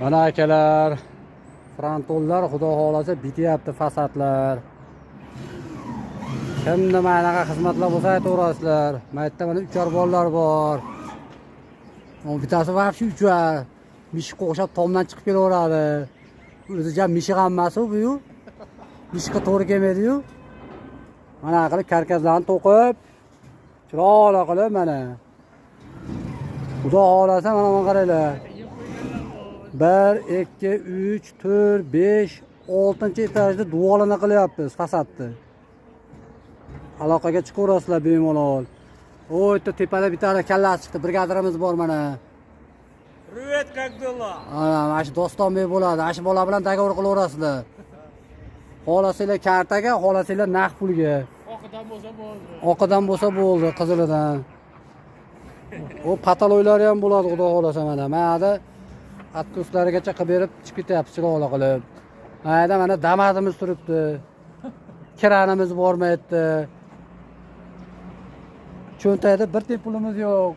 Mana akalar, frontollar xudo xolasa bityapti fasadlar. Kimda manaqa xizmatlar bo'lsa aytaverasizlar. Maytda mana uchar bolalar bor. Bittasi vaqti uchar. Mishqa o'xshab tomdan chiqib kelaveradi. O'zi jam mishiq hammasi bu-yu. Mishqa to'g'ri kelmaydi-yu. Mana qilib karkaslarni to'qib, chiroyli qilib mana. Xudo xolasa mana buni qaranglar. 1, 2, 3, 4, 5, 6 etajda duolini qilyapmiz fasadni. Aloqaga chiqaverasizlar bemalol. O yerda tepada bitta kallasi chiqdi, brigadirimiz bor mana. Привет, как дела? Mana shu Dostonbek bo'ladi. Shu bola bilan dogovor qilaverasizlar. Xolasanglar kartaga, xolasanglar naqd pulga. Oqidan bo'lsa bo'ldi. Oqidan bo'lsa bo'ldi, qizilidan. O pataloylari ham bo'ladi, xudo xolasa mana. Mana atkuslarigacha qilib berib chiqib ketyapti chiroyli qilib. Mana damadimiz turibdi. Kiranimiz bormayapti. Cho'ntagida bir tep pulimiz yo'q.